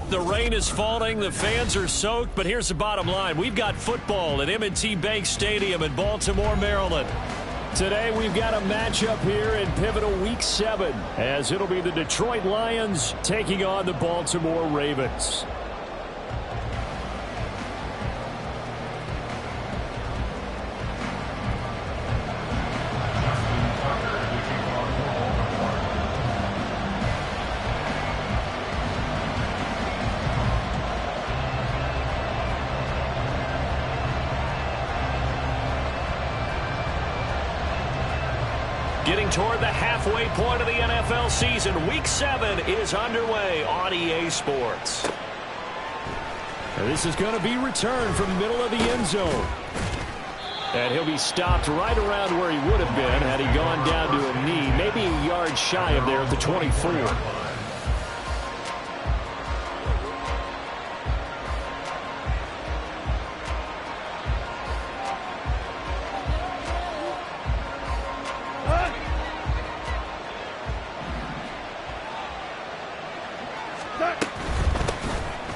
The rain is falling, the fans are soaked, but here's the bottom line. We've got football at M&T Bank Stadium in Baltimore, Maryland. Today we've got a matchup here in pivotal Week 7, as it'll be the Detroit Lions taking on the Baltimore Ravens. Getting toward the halfway point of the NFL season, Week 7 is underway on EA Sports. And this is going to be returned from the middle of the end zone. And he'll be stopped right around where he would have been had he gone down to a knee, maybe a yard shy of there at the 24.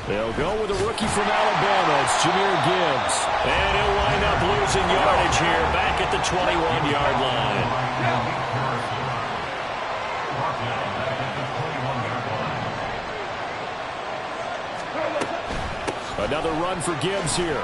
They'll go with a rookie from Alabama. It's Jahmyr Gibbs. And he'll wind up losing yardage here back at the 21-yard line. Another run for Gibbs here.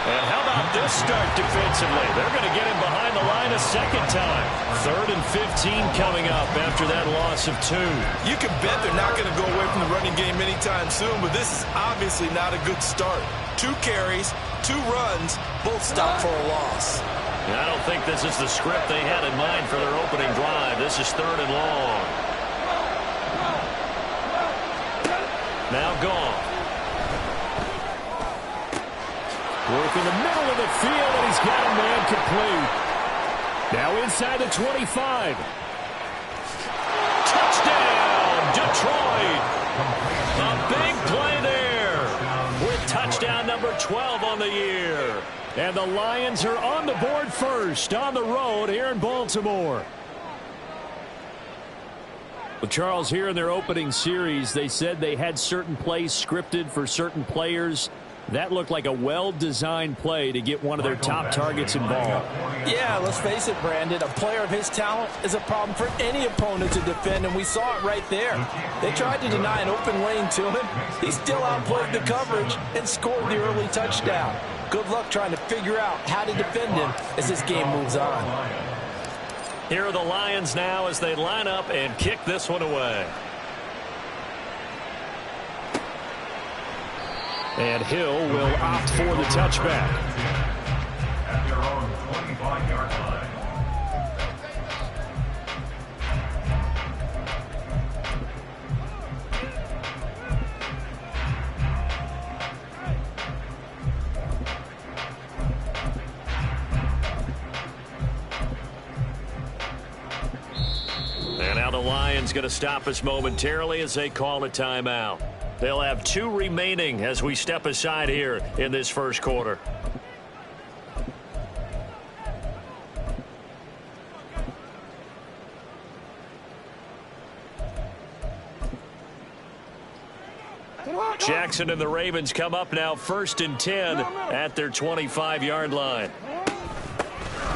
And how about this start defensively? They're going to get him behind the line a second time. 3rd and 15 coming up after that loss of 2. You can bet they're not going to go away from the running game anytime soon, but this is obviously not a good start. 2 carries, 2 runs, both stopped for a loss. And I don't think this is the script they had in mind for their opening drive. This is 3rd and long. Now gone. Work in the middle of the field, and he's got a man complete. Now inside the 25. Touchdown, Detroit. A big play there with touchdown number 12 on the year. And the Lions are on the board first on the road here in Baltimore. Well, Charles, here in their opening series, they said they had certain plays scripted for certain players. That looked like a well-designed play to get one of their top targets involved. Yeah, let's face it, Brandon. A player of his talent is a problem for any opponent to defend, and we saw it right there. They tried to deny an open lane to him. He still outplayed the coverage and scored the early touchdown. Good luck trying to figure out how to defend him as this game moves on. Here are the Lions now as they line up and kick this one away. And Hill will opt for the touchback. At their own 25-yard line. And now the Lions going to stop us momentarily as they call a timeout. They'll have 2 remaining as we step aside here in this first quarter. Jackson and the Ravens come up now 1st and 10 at their 25-yard line.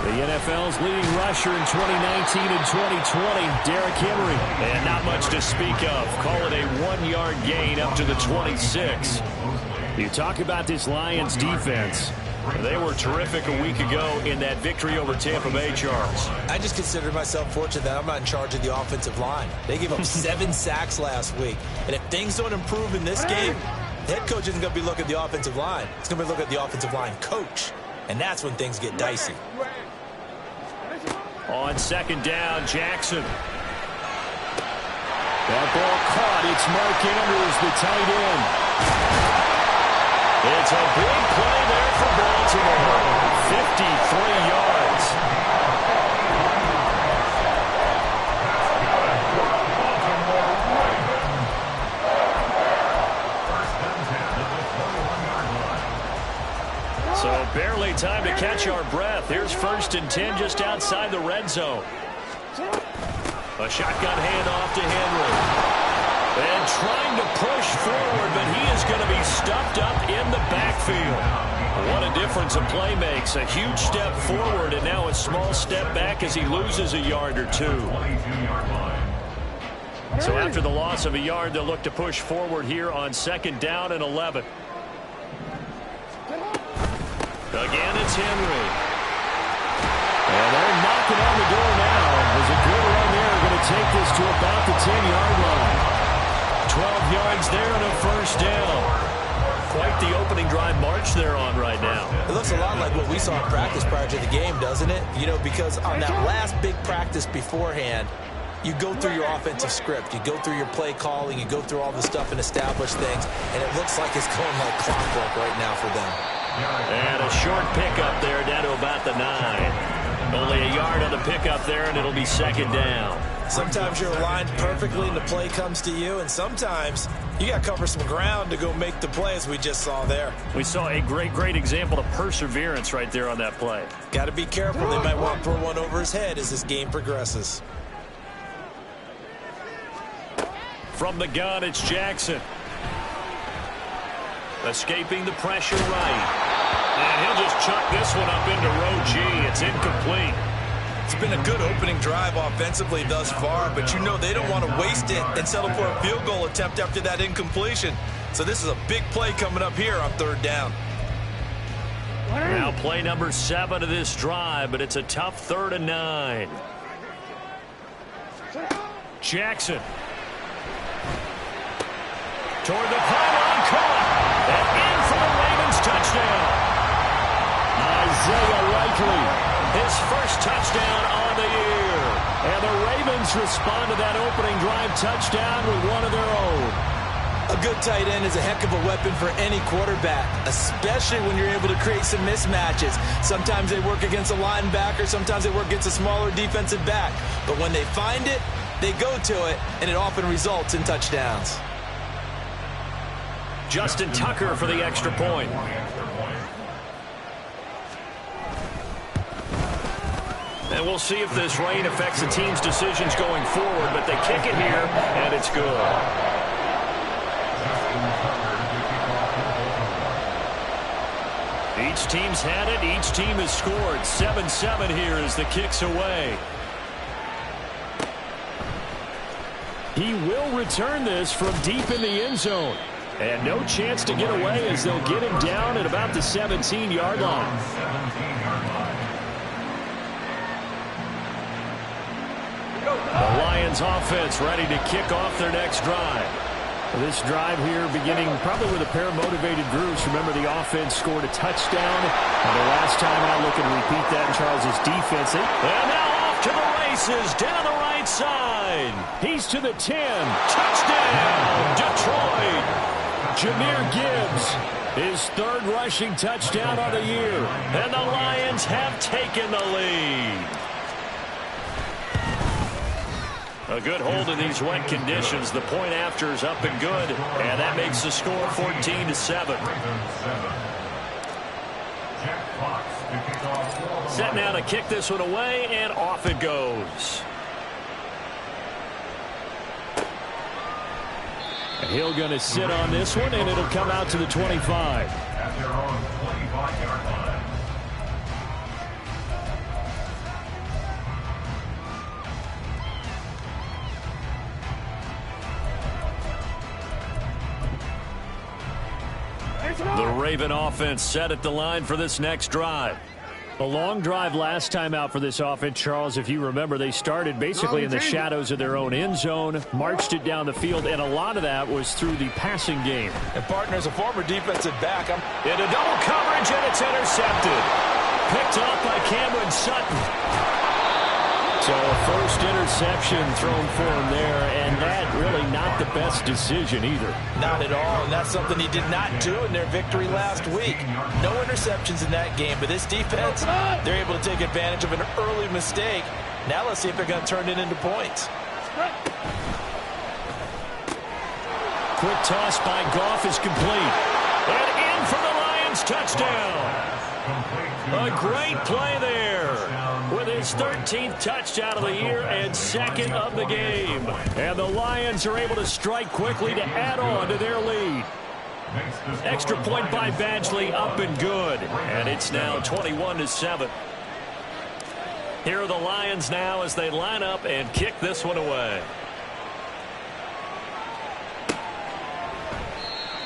The NFL's leading rusher in 2019 and 2020, Derrick Henry. And not much to speak of. Call it a 1-yard gain up to the 26. You talk about this Lions defense. They were terrific a week ago in that victory over Tampa Bay, Charles. I just consider myself fortunate that I'm not in charge of the offensive line. They gave up 7 sacks last week. And if things don't improve in this game, the head coach isn't going to be looking at the offensive line. He's going to be looking at the offensive line coach. And that's when things get dicey. On 2nd down, Jackson. That ball caught. It's Mark Andrews, the tight end. It's a big play there for Baltimore. 53 yards. So barely time to catch our breath. Here's 1st and 10 just outside the red zone. A shotgun handoff to Henry. And trying to push forward, but he is going to be stuffed up in the backfield. What a difference a play makes. A huge step forward and now a small step back as he loses a yard or two. So after the loss of a yard, they'll look to push forward here on 2nd down and 11. Again, it's Henry. And they're knocking on the door now. There's a good run there. Going to take this to about the 10-yard line. 12 yards there and a 1st down. Quite the opening drive march they're on right now. It looks a lot like what we saw in practice prior to the game, doesn't it? You know, because on that last big practice beforehand, you go through your offensive script. You go through your play calling. You go through all the stuff and establish things. And it looks like it's going like clockwork right now for them. And a short pickup there down to about the 9. Only a yard on the pickup there, and it'll be 2nd down. Sometimes you're aligned perfectly and the play comes to you, and sometimes you got to cover some ground to go make the play, as we just saw there. We saw a great example of perseverance right there on that play. Got to be careful. They might want to throw one over his head as this game progresses. From the gun, it's Jackson. Escaping the pressure right. And he'll just chuck this one up into row G. It's incomplete. It's been a good opening drive offensively thus far, but you know they don't want to waste it and settle for a field goal attempt after that incompletion. So this is a big play coming up here on 3rd down. Now play number 7 of this drive, but it's a tough 3rd and 9. Jackson. Toward the pylon, caught. And in for the Ravens touchdown. Isaiah Likely, his 1st touchdown on the year. And the Ravens respond to that opening drive touchdown with one of their own. A good tight end is a heck of a weapon for any quarterback, especially when you're able to create some mismatches. Sometimes they work against a linebacker, sometimes they work against a smaller defensive back. But when they find it, they go to it, and it often results in touchdowns. Justin Tucker for the extra point. And we'll see if this rain affects the team's decisions going forward, but they kick it here, and it's good. Each team's had it. Each team has scored. 7-7 here as the kick's away. He will return this from deep in the end zone. And no chance to get away as they'll get him down at about the 17-yard line. The Lions offense ready to kick off their next drive. This drive here beginning probably with a pair of motivated groups. Remember, the offense scored a touchdown. And the last time out, looking to repeat that in Charles' defense. And now off to the races down the right side. He's to the 10. Touchdown, Detroit. Jahmyr Gibbs, his 3rd rushing touchdown of the year. And the Lions have taken the lead. A good hold in these wet conditions. The point after is up and good. And that makes the score 14-7. Set now to kick this one away, and off it goes. He'll going to sit on this one, and it'll come out to the 25. At their own 25-yard line. The Raven offense set at the line for this next drive. A long drive last time out for this offense, Charles. If you remember, they started basically in the shadows of their own end zone, marched it down the field, and a lot of that was through the passing game. And partner's a former defensive back. Into double coverage, and it's intercepted. Picked off by Cameron Sutton. So a first interception thrown for him there, and that really not the best decision either. Not at all, and that's something he did not do in their victory last week. No interceptions in that game, but this defense, they're able to take advantage of an early mistake. Now let's see if they're going to turn it into points. Quick toss by Goff is complete. And in for the Lions touchdown. A great play there with his 13th touchdown of the year and second of the game. And the Lions are able to strike quickly to add on to their lead. Extra point by Badgley, up and good. And it's now 21-7. Here are the Lions now as they line up and kick this one away.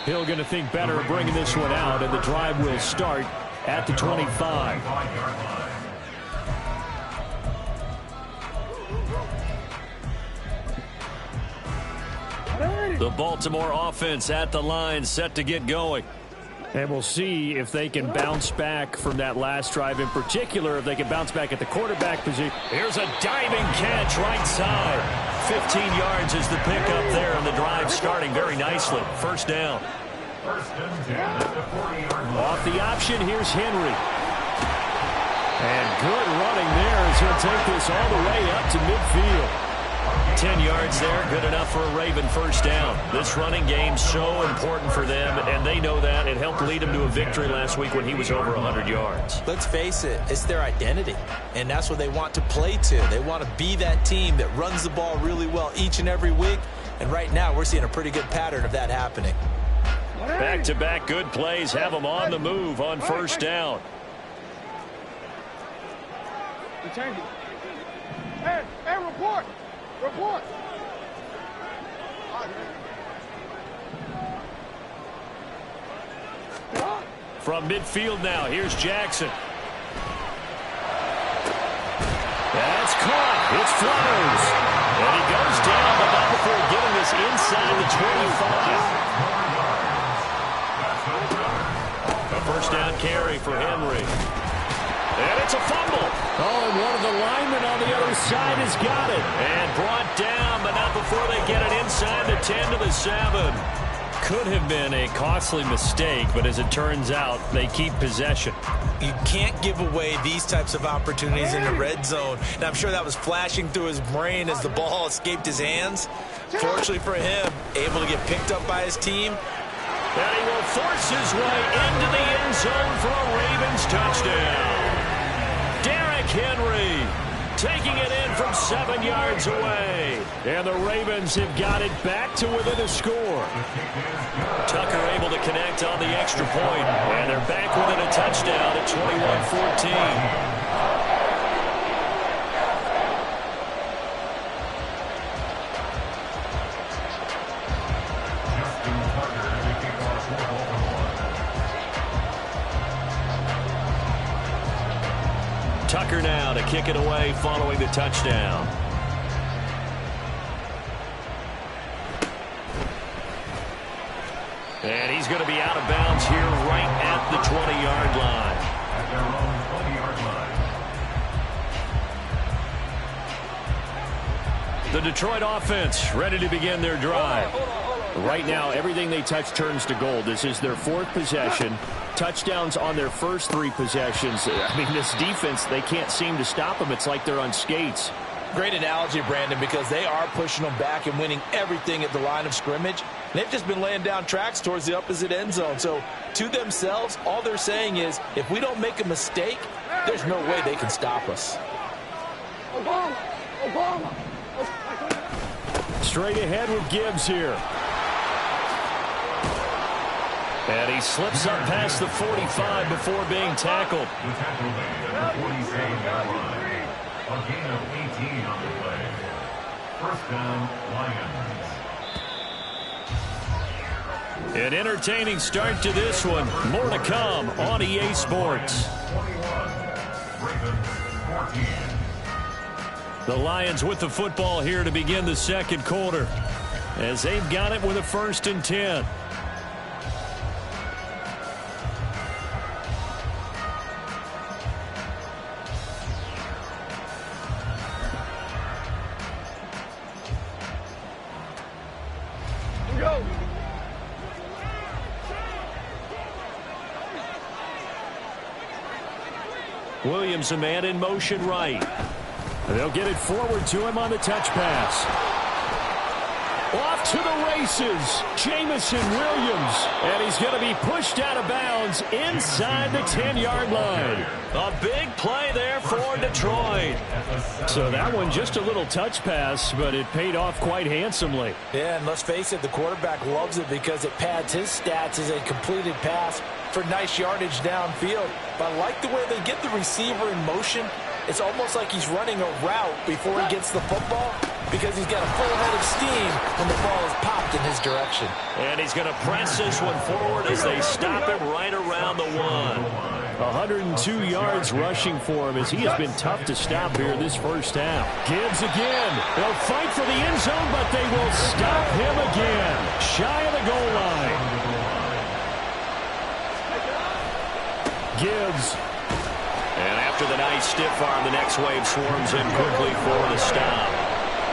Hill going to think better of bringing this one out, and the drive will start at the 25. The Baltimore offense at the line, set to get going. And we'll see if they can bounce back from that last drive, in particular, if they can bounce back at the quarterback position. Here's a diving catch right side. 15 yards is the pickup there, and the drive starting very nicely. First down. Off the option, here's Henry. And good running there as he'll take this all the way up to midfield. 10 yards there, good enough for a Raven first down. This running game so important for them, and they know that. It helped lead them to a victory last week when he was over 100 yards. Let's face it, it's their identity, and that's what they want to play to. They want to be that team that runs the ball really well each and every week, and right now we're seeing a pretty good pattern of that happening. Back-to-back good plays have them on the move on first down. Hey, report! Report! From midfield now, here's Jackson. That's caught. It's Flowers. And he goes down, but not before getting this inside the 25. A first down carry for Henry. And it's a fumble. Oh, and one of the linemen on the other side has got it. And brought down, but not before they get it inside the 10 to the 7. Could have been a costly mistake, but as it turns out, they keep possession. You can't give away these types of opportunities in the red zone. Now, I'm sure that was flashing through his brain as the ball escaped his hands. Fortunately for him, able to get picked up by his team. And he will force his way into the end zone for a Ravens touchdown. Derrick Henry taking it in from 7 yards away. And the Ravens have got it back to within a score. Tucker able to connect on the extra point. And they're back within a touchdown at 21-14. Tucker now to kick it away following the touchdown. And he's going to be out of bounds here right at the 20-yard line. At their own 20-yard line. The Detroit offense ready to begin their drive. Right now, everything they touch turns to gold. This is their fourth possession. Touchdowns on their first three possessions. I mean, this defense, they can't seem to stop them. It's like they're on skates. Great analogy, Brandon, because they are pushing them back and winning everything at the line of scrimmage. They've just been laying down tracks towards the opposite end zone. So, to themselves, all they're saying is, if we don't make a mistake, there's no way they can stop us. Obama! Straight ahead with Gibbs here. And he slips up past the 45 before being tackled. The tackle made at the 47-yard line. A gain of 18 on the play. First down, Lions. An entertaining start to this one. More to come on EA Sports. 21, Ravens 14. The Lions with the football here to begin the second quarter, as they've got it with a 1st and 10. Go. Williams, a man in motion right. They'll get it forward to him on the touch pass. Off to the races, Jamison Williams. And he's going to be pushed out of bounds inside the 10-yard line. A big play there for Detroit. So that one just a little touch pass, but it paid off quite handsomely. Yeah, and let's face it, the quarterback loves it because it pads his stats as a completed pass for nice yardage downfield. But I like the way they get the receiver in motion. It's almost like he's running a route before he gets the football because he's got a full head of steam when the ball is popped in his direction. And he's going to press this one forward as they stop him right around the 1. 102 yards rushing for him as he has been tough to stop here this first half. Gibbs again. They'll fight for the end zone, but they will stop him again. Shy of the goal line. Gibbs. And after the nice stiff arm, the next wave swarms in quickly for the stop.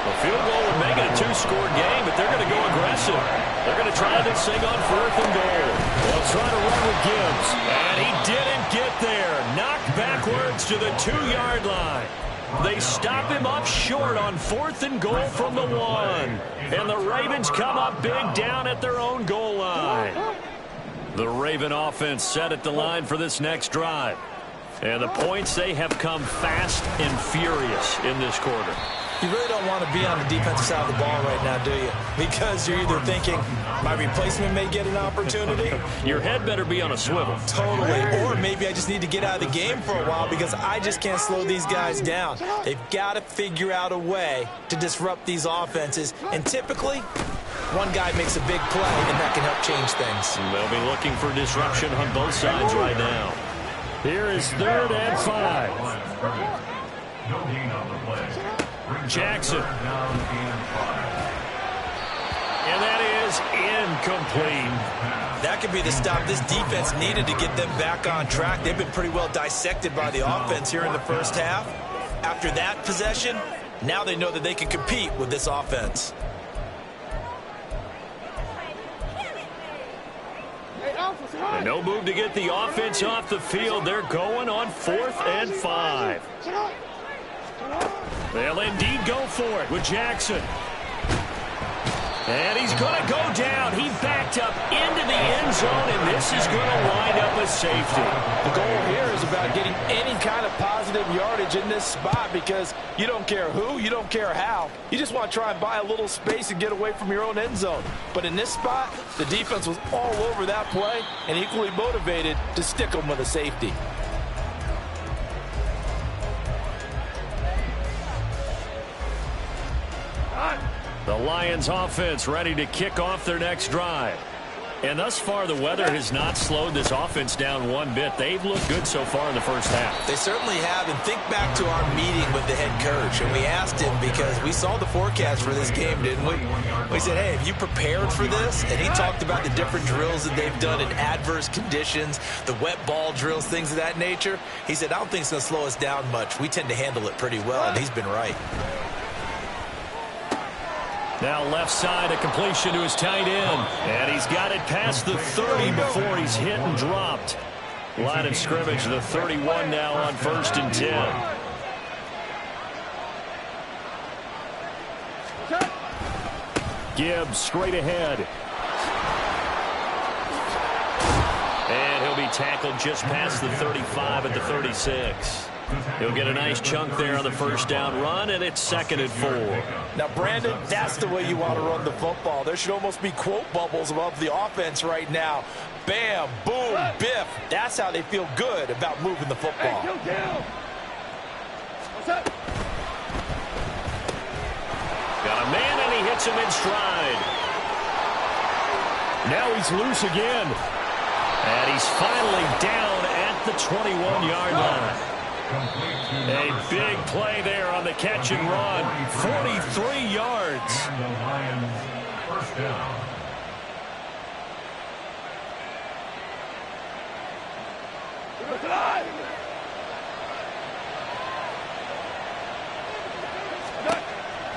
A field goal would make it a 2-score game, but they're going to go aggressive. They're going to try this thing on 4th and goal. They'll try to run with Gibbs. And he didn't get there. Knocked backwards to the 2-yard line. They stop him up short on 4th and goal from the 1. And the Ravens come up big down at their own goal line. The Raven offense set at the line for this next drive. And the points, they have come fast and furious in this quarter. You really don't want to be on the defensive side of the ball right now, do you? Because you're either thinking, my replacement may get an opportunity. Your head better be on a swivel. Totally. Or maybe I just need to get out of the game for a while because I just can't slow these guys down. They've got to figure out a way to disrupt these offenses. And typically, one guy makes a big play, and that can help change things. They'll be looking for disruption on both sides right now. Here is 3rd and 5. No gain on the play. Jackson. Down and 5. And that is incomplete. That could be the stop this defense needed to get them back on track. They've been pretty well dissected by the offense here in the first half. After that possession, now they know that they can compete with this offense. And no move to get the offense off the field. They're going on 4th and 5. They'll indeed go for it with Jackson. And he's going to go down. He backed up into the end zone, and this is going to wind up a safety. The goal here is about getting any kind of positive yardage in this spot because you don't care who, you don't care how. You just want to try and buy a little space and get away from your own end zone. But in this spot, the defense was all over that play and equally motivated to stick them with a safety. The Lions offense ready to kick off their next drive. And thus far, the weather has not slowed this offense down one bit. They've looked good so far in the first half. They certainly have. And think back to our meeting with the head coach. And we asked him because we saw the forecast for this game, didn't we? We said, hey, have you prepared for this? And he talked about the different drills that they've done in adverse conditions, the wet ball drills, things of that nature. He said, I don't think it's going to slow us down much. We tend to handle it pretty well, and he's been right. Now left side, a completion to his tight end. And he's got it past the 30 before he's hit and dropped. Line of scrimmage, the 31 now on 1st and 10. Gibbs straight ahead. And he'll be tackled just past the 35 at the 36. He'll get a nice chunk there on the first down run, and it's 2nd and 4. Now, Brandon, that's the way you want to run the football. There should almost be quote bubbles above the offense right now. Bam, boom, biff. That's how they feel good about moving the football. Got a man, and he hits him in stride. Now he's loose again. And he's finally down at the 21-yard line. A big play there on the catch and run. 43 yards. And the Lions first down.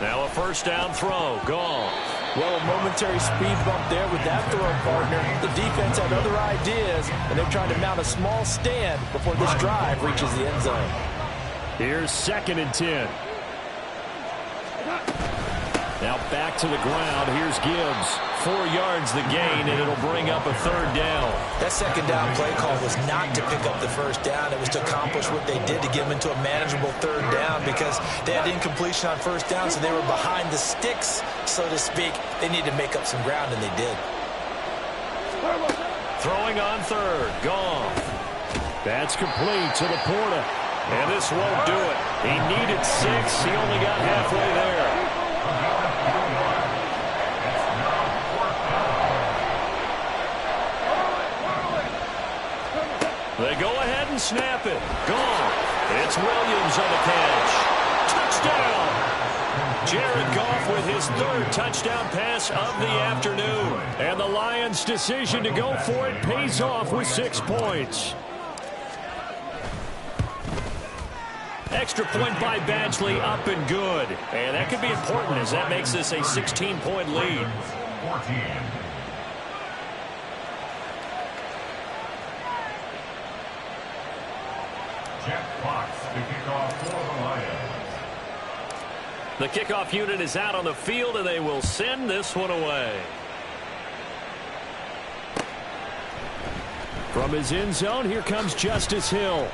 Now a first down throw. Gone. Well, a momentary speed bump there with that throw partner. The defense had other ideas, and they're trying to mount a small stand before this drive reaches the end zone. Here's 2nd and 10. Now back to the ground. Here's Gibbs. 4 yards the gain, and it'll bring up a 3rd down. That 2nd down play call was not to pick up the first down. It was to accomplish what they did to get them into a manageable 3rd down because they had incompletion on first down, so they were behind the sticks, so to speak. They needed to make up some ground, and they did. Throwing on 3rd. Gone. That's complete to Laporta. And this won't do it. He needed 6. He only got halfway there. They go ahead and snap it. Gone. It's Williams on the catch. Touchdown. Jared Goff with his 3rd touchdown pass of the afternoon. And the Lions' decision to go for it pays off with 6 points. Extra point by Badgley, up and good. And that could be important as that makes this a 16-point lead. 14. Jeff Fox to kick off for the Lions. The kickoff unit is out on the field, and they will send this one away. From his end zone, here comes Justice Hill.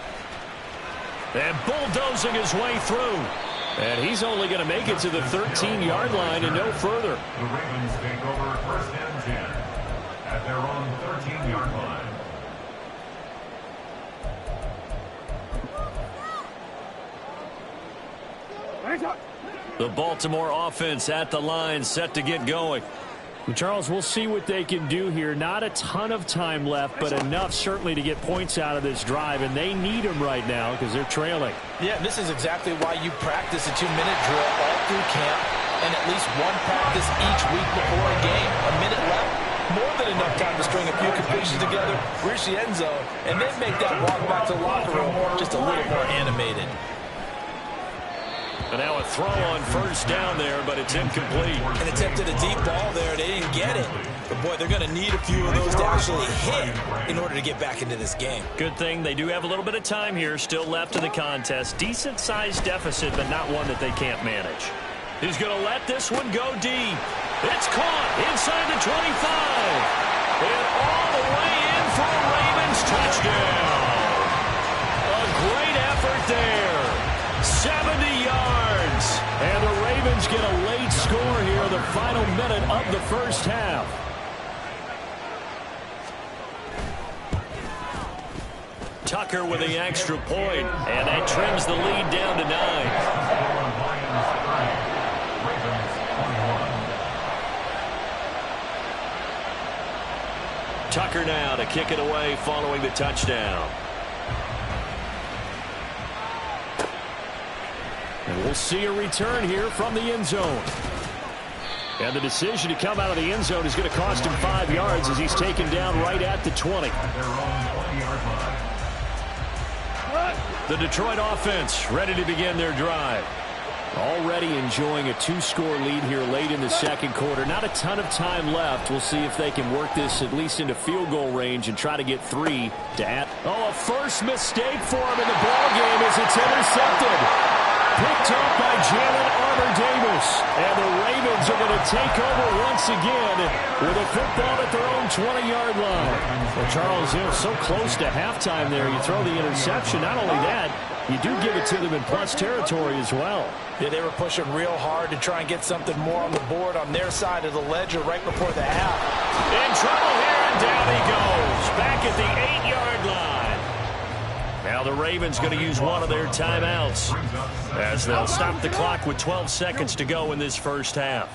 And bulldozing his way through. And he's only going to make it to the 13-yard line and no further. The Ravens take over 1st and 10 at their own 13-yard line. The Baltimore offense at the line, set to get going. Charles, we'll see what they can do here. Not a ton of time left, but enough certainly to get points out of this drive, and they need them right now because they're trailing. Yeah, this is exactly why you practice a 2-minute drill all through camp and at least one practice each week before a game. A minute left, more than enough time to string a few completions together, reach the end zone, and then make that walk back to the locker room just a little more animated. And now a throw on first down there, but it's incomplete. And attempted a deep ball there. They didn't get it. But, boy, they're going to need a few of those to actually hit in order to get back into this game. Good thing they do have a little bit of time here still left in the contest. Decent-sized deficit, but not one that they can't manage. He's going to let this one go deep. It's caught inside the 25. And all the way in for a Ravens touchdown. A great effort there. 70 yards. And the Ravens get a late score here in the final minute of the first half. Tucker with the extra point, and that trims the lead down to 9. Tucker now to kick it away following the touchdown. And we'll see a return here from the end zone. And the decision to come out of the end zone is going to cost him 5 yards as he's taken down right at the 20. The Detroit offense ready to begin their drive. Already enjoying a 2-score lead here late in the second quarter. Not a ton of time left. We'll see if they can work this at least into field goal range and try to get 3 to add. Oh, a first mistake for him in the ball game as it's intercepted. picked up by Jalen Armour-Davis. And the Ravens are going to take over once again with a football at their own 20-yard line. Well, Charles, so close to halftime there. You throw the interception. Not only that, you do give it to them in plus territory as well. Yeah, they were pushing real hard to try and get something more on the board on their side of the ledger right before the half. In trouble here, and down he goes. Back at the 8-yard line. Now the Ravens going to use one of their timeouts as they'll stop the clock with 12 seconds to go in this first half.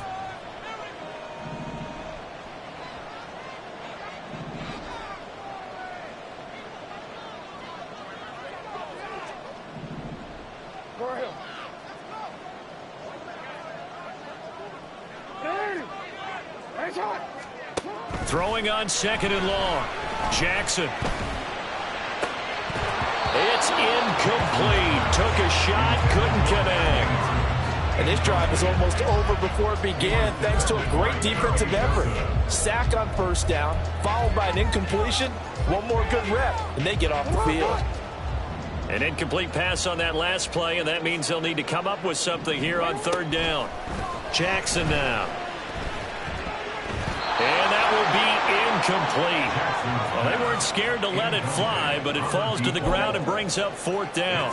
Throwing on 2nd and long. Jackson. It's incomplete. Took a shot, couldn't connect. And this drive was almost over before it began thanks to a great defensive effort. Sack on first down, followed by an incompletion. One more good rep, and they get off the field. An incomplete pass on that last play, and that means they'll need to come up with something here on 3rd down. Jackson now. And that will be incomplete. Well, they weren't scared to let it fly, but it falls to the ground and brings up 4th down.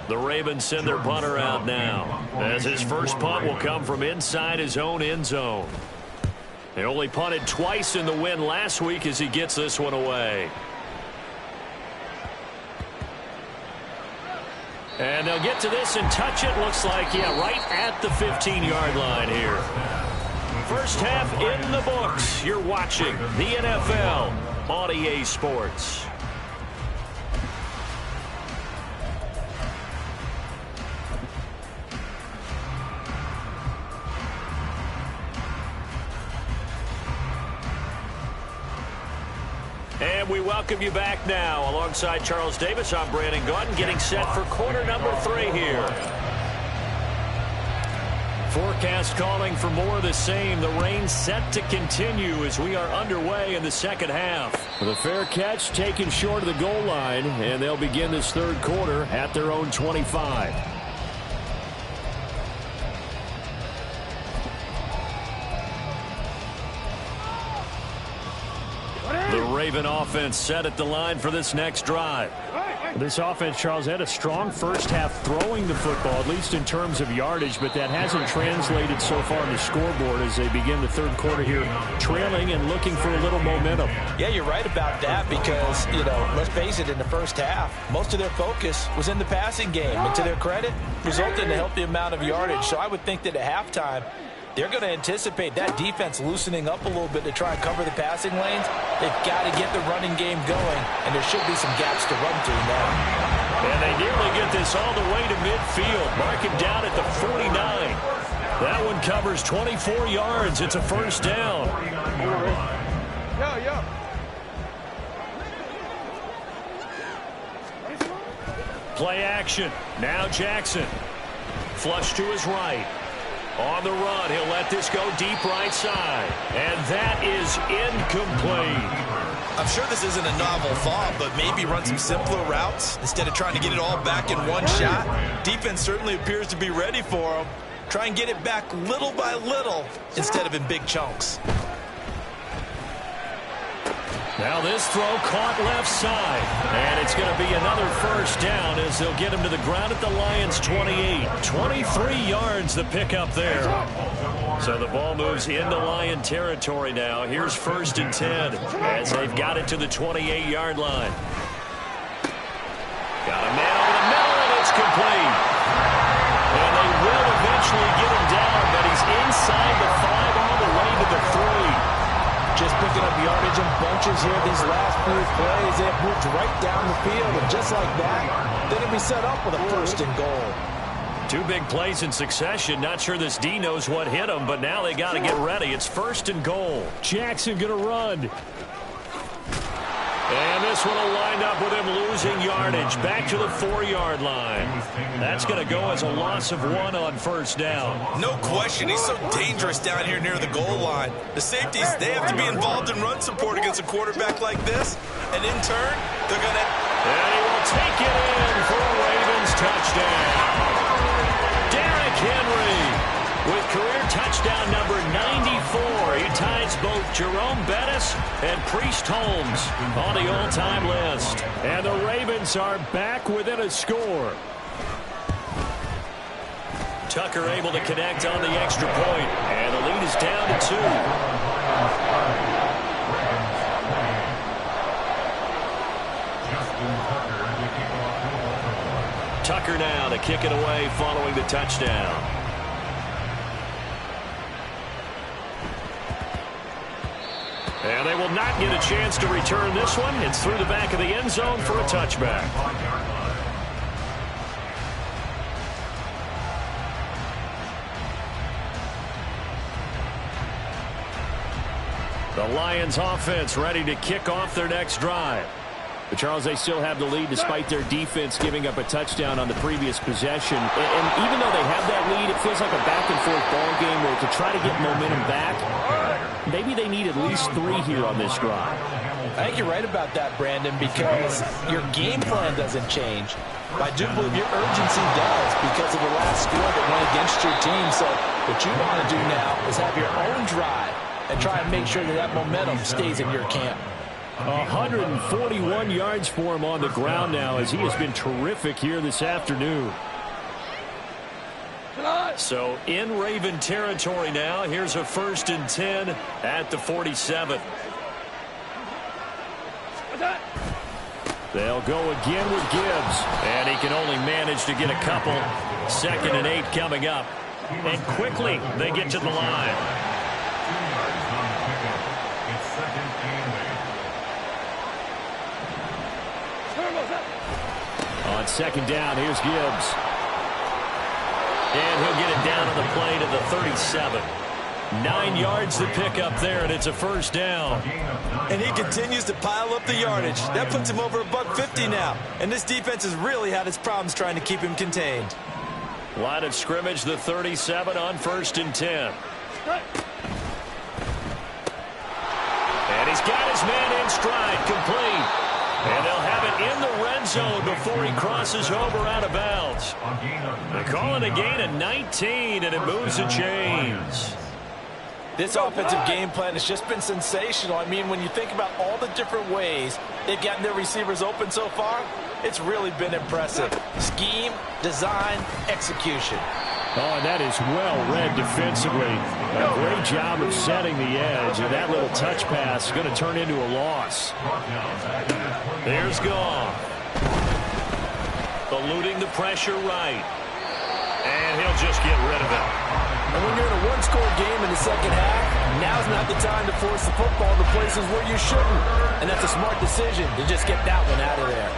The Ravens send their punter out now, as his first punt will come from inside his own end zone. They only punted twice in the win last week as he gets this one away. And they'll get to this and touch it. Looks like, yeah, right at the 15-yard line here. First half in the books. You're watching the NFL on EA Sports. And we welcome you back now. Alongside Charles Davis, I'm Brandon Gunn, getting set for quarter number 3 here. Forecast calling for more of the same. The rain set to continue as we are underway in the second half. The fair catch taken short of the goal line, and they'll begin this 3rd quarter at their own 25. The Raven offense set at the line for this next drive. This offense, Charles, had a strong first half throwing the football, at least in terms of yardage, but that hasn't translated so far on the scoreboard as they begin the 3rd quarter here, trailing and looking for a little momentum. Yeah, you're right about that because, let's face it, in the first half, most of their focus was in the passing game. And to their credit, resulted in a healthy amount of yardage. So I would think that at halftime, they're going to anticipate that defense loosening up a little bit to try and cover the passing lanes. They've got to get the running game going, and there should be some gaps to run through now. And they nearly get this all the way to midfield. Mark him down at the 49. That one covers 24 yards. It's a first down. Play action. Now Jackson. Flush to his right. On the run, he'll let this go deep right side. And that is incomplete. I'm sure this isn't a novel thought, but maybe run some simpler routes instead of trying to get it all back in one shot. Defense certainly appears to be ready for him. Try and get it back little by little instead of in big chunks. Now this throw caught left side. And it's going to be another first down as they'll get him to the ground at the Lions' 28. 23 yards the pickup there. So the ball moves into Lion territory now. Here's 1st and 10 as they've got it to the 28-yard line. Got a man over the middle, and it's complete. And they will eventually get him down, but he's inside the 5 all the way to the 3. Just picking up yardage in bunches here these last few plays. They have moved right down the field, and just like that, they're going to be set up with a 1st and goal. 2 big plays in succession. Not sure this D knows what hit him, but now they got to get ready. It's 1st and goal. Jackson going to run. And this one will wind up with him losing yardage back to the 4-yard line. That's going to go as a loss of 1 on first down. No question, he's so dangerous down here near the goal line. The safeties, they have to be involved in run support against a quarterback like this. And in turn, they're going to... And he will take it in for a Ravens touchdown. Derrick Henry with career touchdown number 94. He ties both Jerome Bettis and Priest Holmes on the all-time list. And the Ravens are back within a score. Tucker able to connect on the extra point, and the lead is down to 2. Tucker now to kick it away following the touchdown. And they will not get a chance to return this one. It's through the back of the end zone for a touchback. The Lions offense ready to kick off their next drive. But Charles, they still have the lead despite their defense giving up a touchdown on the previous possession. And even though they have that lead, it feels like a back-and-forth ball game where to try to get momentum back, maybe they need at least 3 here on this drive. I think you're right about that, Brandon, because your game plan doesn't change. I do believe your urgency does because of the last score that went against your team. So what you want to do now is have your own drive and try and make sure that that momentum stays in your camp. 141 yards for him on the ground now as he has been terrific here this afternoon. So in Raven territory now. Here's a 1st and 10 at the 47. They'll go again with Gibbs, and he can only manage to get a couple. 2nd and 8 coming up. And quickly they get to the line. On 2nd down, here's Gibbs. And he'll get it down on the play to the 37. 9 yards to pick up there, and it's a 1st down. And he continues to pile up the yardage. That puts him over $150 now. And this defense has really had its problems trying to keep him contained. Line of scrimmage, the 37 on 1st and 10. And he's got his man in stride, complete. And they'll have it in the red zone before he crosses over out of bounds. They call it a gain of 19, and it moves the chains. This offensive game plan has just been sensational. I mean, when you think about all the different ways they've gotten their receivers open so far, it's really been impressive. Scheme, design, execution. Oh, and that is well read defensively. A great job of setting the edge, and that little touch pass is going to turn into a loss. There's Goff. Eluding the pressure right. And he'll just get rid of it. And when you're in a one-score game in the second half, now's not the time to force the football to places where you shouldn't. And that's a smart decision to just get that one out of there.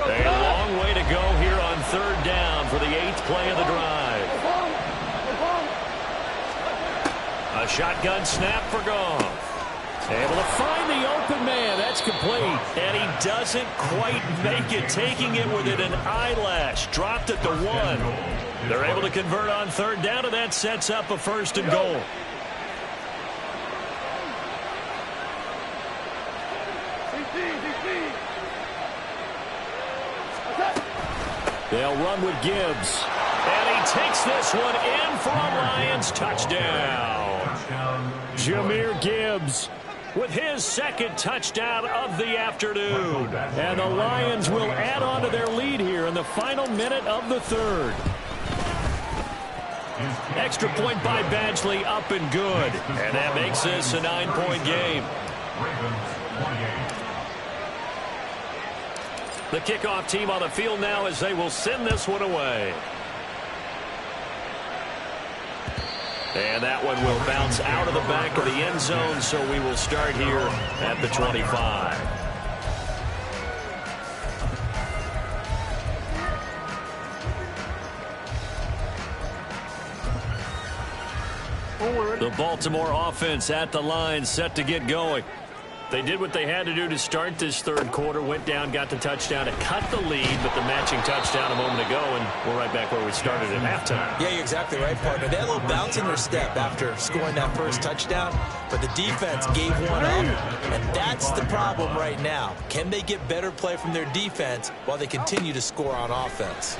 A long way to go here on 3rd down for the 8th play of the drive. A shotgun snap for Goff. Able to find the open man. That's complete. And he doesn't quite make it, taking it within an eyelash. Dropped at the 1. They're able to convert on 3rd down, and that sets up a 1st and goal. They'll run with Gibbs. And he takes this one in for a Lions touchdown. Jahmyr Gibbs with his 2nd touchdown of the afternoon. And the Lions will add on to their lead here in the final minute of the 3rd. Extra point by Badgley, up and good. And that makes this a 9-point game. The kickoff team on the field now as they will send this one away. And that one will bounce out of the back of the end zone, so we will start here at the 25. The Baltimore offense at the line, set to get going. They did what they had to do to start this third quarter, went down, got the touchdown to cut the lead, but the matching touchdown a moment ago, and we're right back where we started at halftime. Yeah, you're exactly right, partner. They had a little bounce in their step after scoring that first touchdown, but the defense gave one up, and that's the problem right now. Can they get better play from their defense while they continue to score on offense?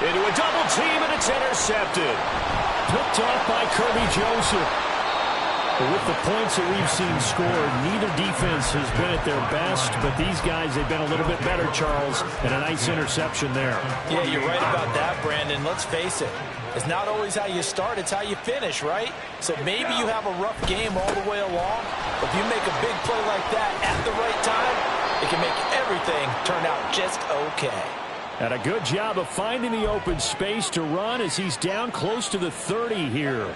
Into a double team, and it's intercepted. Picked off by Kirby Joseph. But with the points that we've seen scored, neither defense has been at their best, but these guys, they've been a little bit better, Charles, and a nice interception there. Yeah, you're right about that, Brandon. Let's face it. It's not always how you start, it's how you finish, right? So maybe you have a rough game all the way along, but if you make a big play like that at the right time, it can make everything turn out just okay. And a good job of finding the open space to run as he's down close to the 30 here.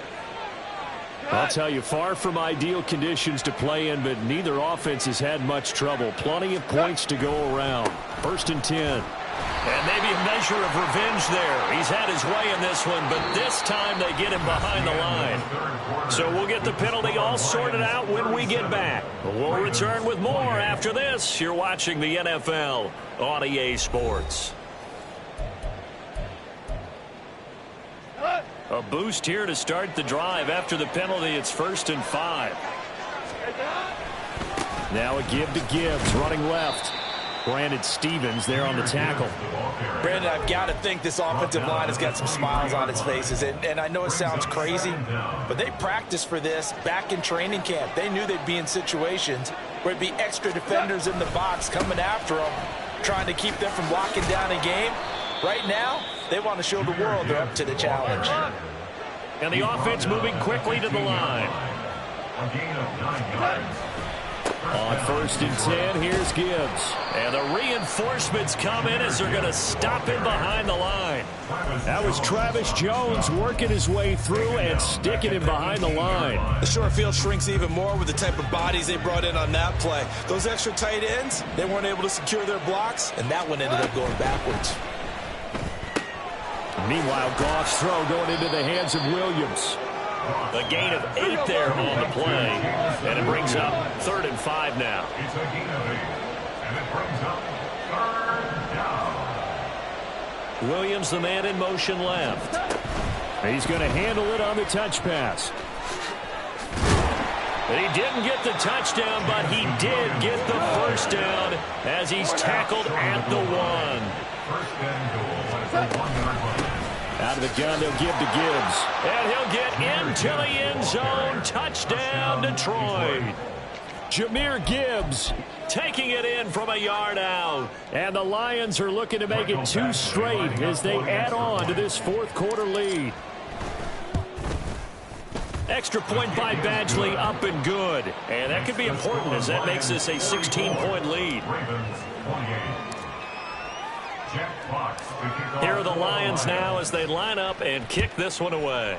I'll tell you, far from ideal conditions to play in, but neither offense has had much trouble. Plenty of points to go around. 1st and 10. And maybe a measure of revenge there. He's had his way in this one, but this time they get him behind the line. So we'll get the penalty all sorted out when we get back. We'll return with more after this. You're watching the NFL on EA Sports. A boost here to start the drive. After the penalty, it's 1st and 5. Now a give to Gibbs, running left. Brandon Stevens there on the tackle. Brandon, I've got to think this offensive line has got some smiles on its faces. And I know it sounds crazy, but they practiced for this back in training camp. They knew they'd be in situations where it'd be extra defenders in the box coming after them, trying to keep them from locking down a game. Right now, they want to show the world they're up to the challenge. And the offense moving quickly to the line. On 1st and 10, here's Gibbs. And the reinforcements come in as they're going to stop him behind the line. That was Travis Jones working his way through and sticking him behind the line. The short field shrinks even more with the type of bodies they brought in on that play. Those extra tight ends, they weren't able to secure their blocks, and that one ended up going backwards. Meanwhile, Goff's throw going into the hands of Williams. A gain of 8 there on the play. And it brings up 3rd and 5 now. It's a gain of 8. And it brings up 3rd down. Williams, the man in motion left. He's going to handle it on the touch pass. And he didn't get the touchdown, but he did get the 1st down as he's tackled at the 1. 1st and goal at the 1-yard line. Out of the gun, they'll give to Gibbs. And he'll get into the end zone. Touchdown, Detroit. Jahmyr Gibbs taking it in from a yard out. And the Lions are looking to make it 2 straight as they add on to this 4th quarter lead. Extra point by Badgley, up and good. And that could be important as that makes this a 16-point lead. Here are the Lions now as they line up and kick this one away.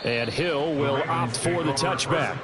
And Hill will opt for the touchback.